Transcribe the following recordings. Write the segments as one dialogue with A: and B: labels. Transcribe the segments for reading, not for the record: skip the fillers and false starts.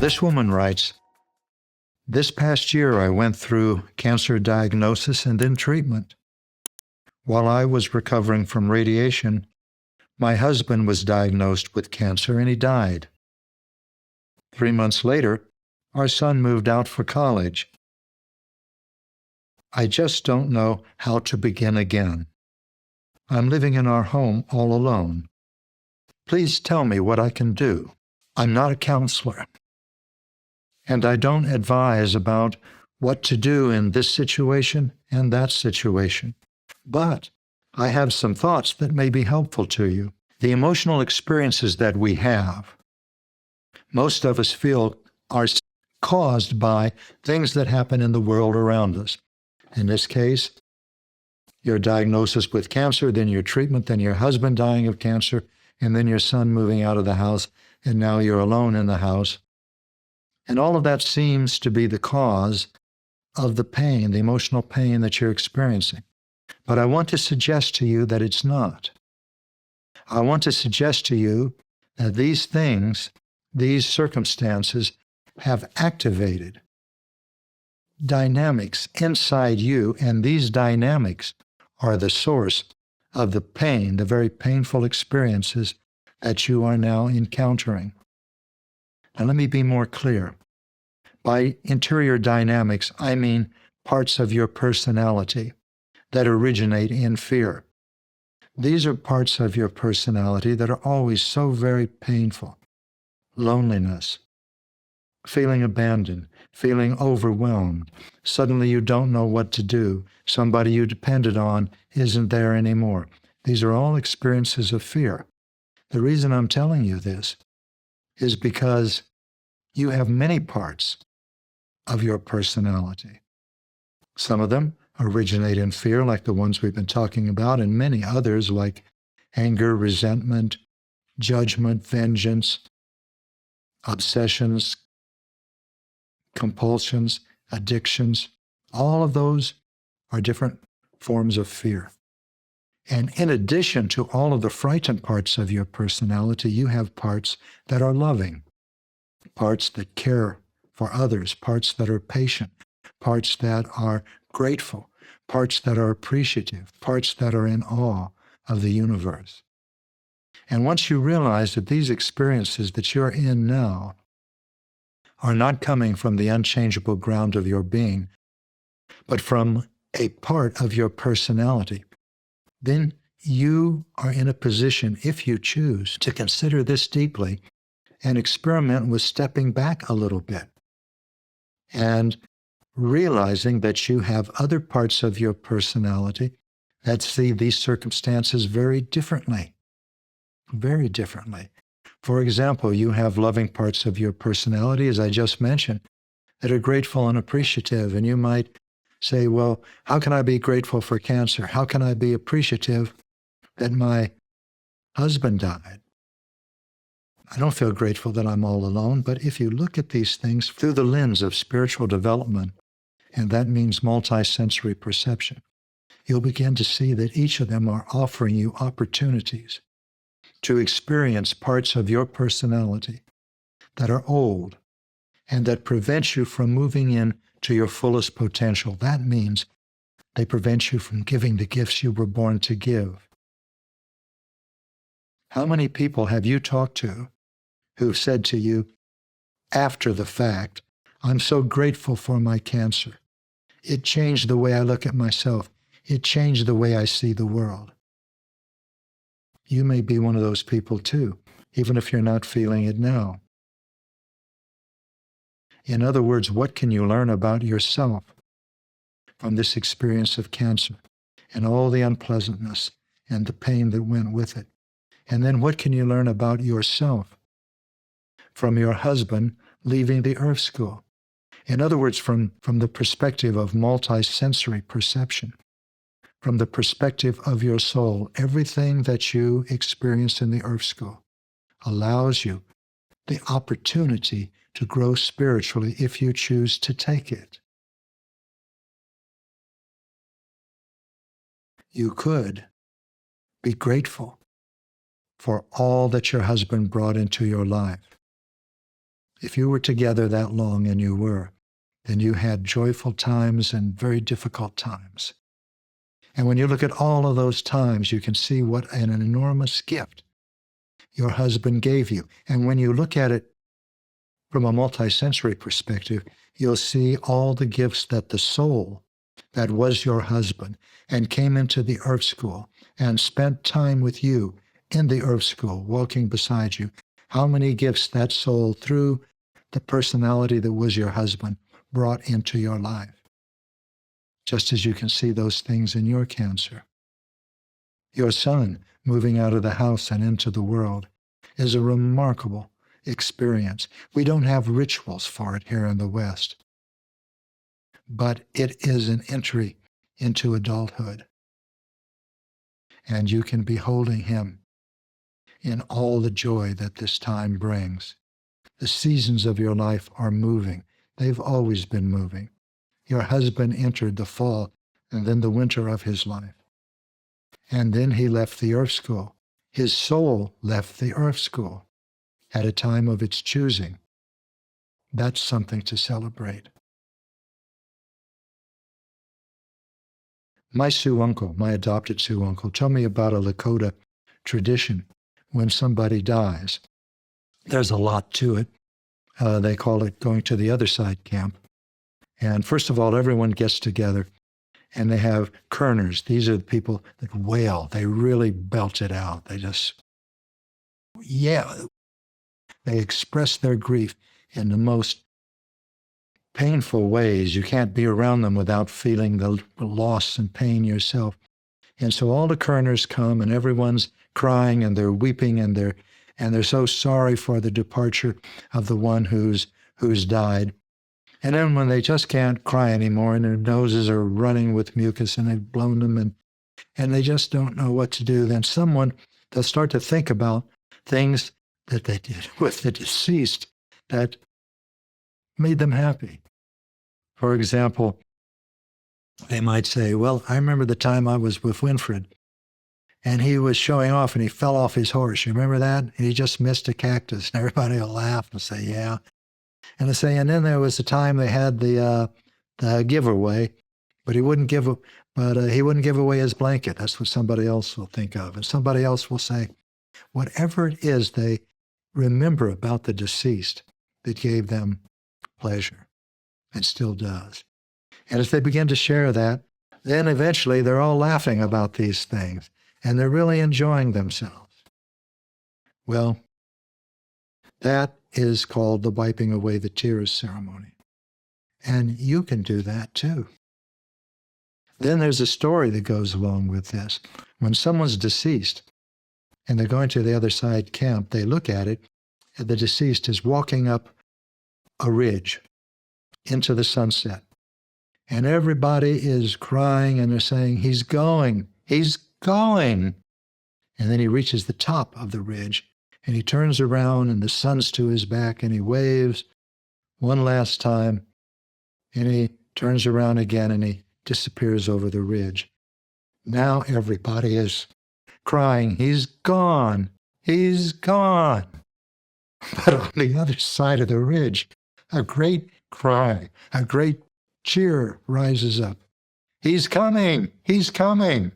A: This woman writes, "This past year I went through cancer diagnosis and then treatment. While I was recovering from radiation, my husband was diagnosed with cancer and he died. 3 months later, our son moved out for college. I just don't know how to begin again. I'm living in our home all alone. Please tell me what I can do. I'm not a counselor, and I don't advise about what to do in this situation and that situation. But I have some thoughts that may be helpful to you. The emotional experiences that we have, most of us feel are caused by things that happen in the world around us. In this case, your diagnosis with cancer, then your treatment, then your husband dying of cancer, and then your son moving out of the house, and now you're alone in the house. And all of that seems to be the cause of the pain, the emotional pain that you're experiencing. But I want to suggest to you that it's not. I want to suggest to you that these things, these circumstances, have activated dynamics inside you, and these dynamics are the source of the pain, the very painful experiences that you are now encountering. Now let me be more clear. By interior dynamics, I mean parts of your personality that originate in fear. These are parts of your personality that are always so very painful. Loneliness, feeling abandoned, feeling overwhelmed. Suddenly you don't know what to do. Somebody you depended on isn't there anymore. These are all experiences of fear. The reason I'm telling you this is because you have many parts of your personality. Some of them originate in fear, like the ones we've been talking about, and many others like anger, resentment, judgment, vengeance, obsessions, compulsions, addictions. All of those are different forms of fear. And in addition to all of the frightened parts of your personality, you have parts that are loving, parts that care for others, parts that are patient, parts that are grateful, parts that are appreciative, parts that are in awe of the universe. And once you realize that these experiences that you're in now are not coming from the unchangeable ground of your being, but from a part of your personality, then you are in a position, if you choose, to consider this deeply and experiment with stepping back a little bit and realizing that you have other parts of your personality that see these circumstances very differently. Very differently. For example, you have loving parts of your personality, as I just mentioned, that are grateful and appreciative. And you might say, well, how can I be grateful for cancer? How can I be appreciative that my husband died? I don't feel grateful that I'm all alone, but if you look at these things through the lens of spiritual development, and that means multisensory perception, you'll begin to see that each of them are offering you opportunities to experience parts of your personality that are old and that prevent you from moving in to your fullest potential. That means they prevent you from giving the gifts you were born to give. How many people have you talked to who've said to you after the fact, I'm so grateful for my cancer. It changed the way I look at myself. It changed the way I see the world. You may be one of those people too, even if you're not feeling it now. In other words, what can you learn about yourself from this experience of cancer and all the unpleasantness and the pain that went with it? And then what can you learn about yourself from your husband leaving the Earth School? In other words, from the perspective of multisensory perception, from the perspective of your soul, everything that you experience in the Earth School allows you the opportunity to grow spiritually if you choose to take it. You could be grateful for all that your husband brought into your life. If you were together that long, and you were, then you had joyful times and very difficult times. And when you look at all of those times, you can see what an enormous gift your husband gave you. And when you look at it from a multisensory perspective, you'll see all the gifts that the soul that was your husband and came into the earth school and spent time with you in the earth school, walking beside you, how many gifts that soul, through the personality that was your husband, brought into your life. Just as you can see those things in your cancer. Your son moving out of the house and into the world is a remarkable experience. We don't have rituals for it here in the West, but it is an entry into adulthood. And you can be holding him in all the joy that this time brings. The seasons of your life are moving. They've always been moving. Your husband entered the fall and then the winter of his life. And then he left the earth school. His soul left the earth school at a time of its choosing. That's something to celebrate. My Sioux uncle, my adopted Sioux uncle, told me about a Lakota tradition when somebody dies. There's a lot to it. They call it going to the other side camp. And first of all, everyone gets together and they have kerners. These are the people that wail. They really belt it out. They just, they express their grief in the most painful ways. You can't be around them without feeling the loss and pain yourself. And so all the kerners come and everyone's crying and they're weeping and they're so sorry for the departure of the one who's died. And then when they just can't cry anymore and their noses are running with mucus and they've blown them and they just don't know what to do, then they'll start to think about things that they did with the deceased that made them happy. For example, they might say, well, I remember the time I was with Winfred and he was showing off and he fell off his horse. You remember that? And he just missed a cactus. And everybody will laugh and say, yeah. And they say, and then there was the time they had the giveaway, but he wouldn't give away his blanket. That's what somebody else will think of. And somebody else will say, whatever it is they remember about the deceased that gave them pleasure and still does. And as they begin to share that, then eventually they're all laughing about these things and they're really enjoying themselves. Well, that is called the wiping away the tears ceremony. And you can do that too. Then there's a story that goes along with this. When someone's deceased and they're going to the other side camp, they look at it, and the deceased is walking up a ridge into the sunset. And everybody is crying and they're saying, he's going, he's going. And then he reaches the top of the ridge and he turns around and the sun's to his back and he waves one last time and he turns around again and he disappears over the ridge. Now everybody is crying, he's gone, he's gone. But on the other side of the ridge, a great cry, a great cheer rises up. He's coming, he's coming.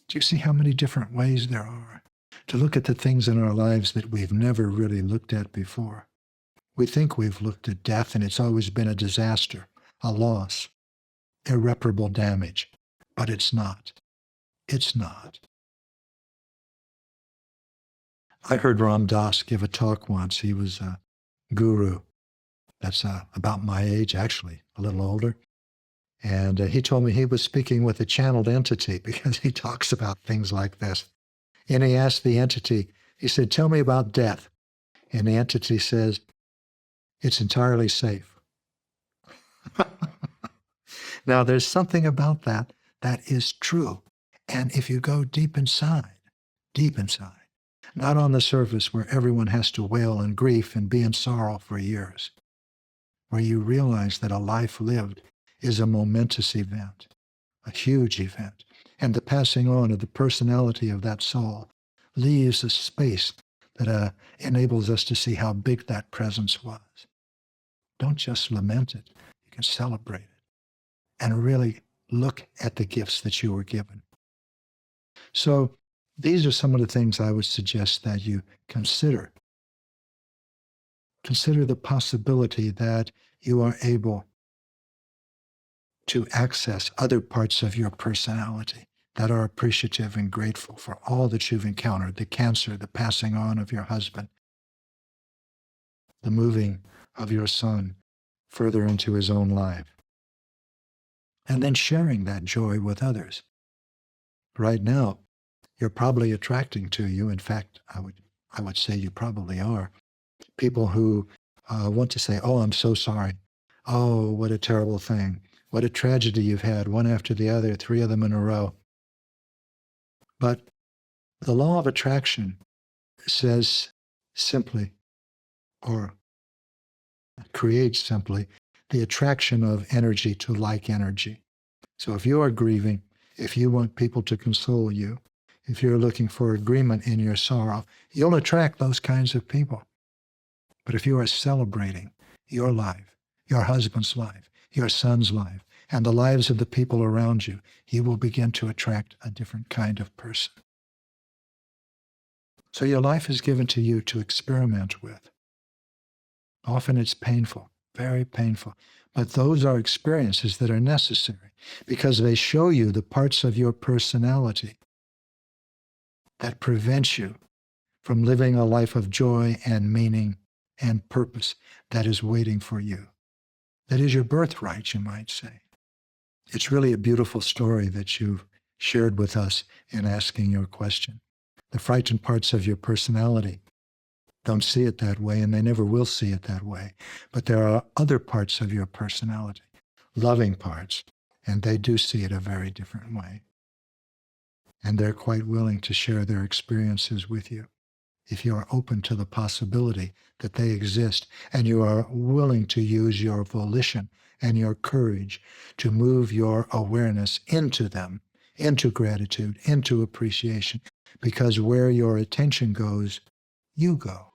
A: Do you see how many different ways there are to look at the things in our lives that we've never really looked at before? We think we've looked at death and it's always been a disaster, a loss, irreparable damage, but it's not. It's not. I heard Ram Dass give a talk once. He was a guru. That's about my age, actually, a little older. And he told me he was speaking with a channeled entity because he talks about things like this. And he asked the entity, he said, tell me about death. And the entity says, it's entirely safe. Now, there's something about that is true. And if you go deep inside, not on the surface where everyone has to wail in grief and be in sorrow for years, where you realize that a life lived is a momentous event, a huge event, and the passing on of the personality of that soul leaves a space that enables us to see how big that presence was. Don't just lament it. You can celebrate it and really look at the gifts that you were given. So these are some of the things I would suggest that you consider. Consider the possibility that you are able to access other parts of your personality that are appreciative and grateful for all that you've encountered, the cancer, the passing on of your husband, the moving of your son further into his own life, and then sharing that joy with others. Right now, you're probably attracting to you, in fact, I would say you probably are, people who want to say, oh, I'm so sorry. Oh, what a terrible thing. What a tragedy you've had, one after the other, 3 of them in a row. But the law of attraction says simply, or creates simply, the attraction of energy to like energy. So if you are grieving, if you want people to console you, if you're looking for agreement in your sorrow, you'll attract those kinds of people. But if you are celebrating your life, your husband's life, your son's life, and the lives of the people around you, you will begin to attract a different kind of person. So your life is given to you to experiment with. Often it's painful, very painful. But those are experiences that are necessary because they show you the parts of your personality that prevent you from living a life of joy and meaning and purpose that is waiting for you. That is your birthright, you might say. It's really a beautiful story that you've shared with us in asking your question. The frightened parts of your personality don't see it that way, and they never will see it that way. But there are other parts of your personality, loving parts, and they do see it a very different way. And they're quite willing to share their experiences with you if you are open to the possibility that they exist and you are willing to use your volition and your courage to move your awareness into them, into gratitude, into appreciation, because where your attention goes, you go.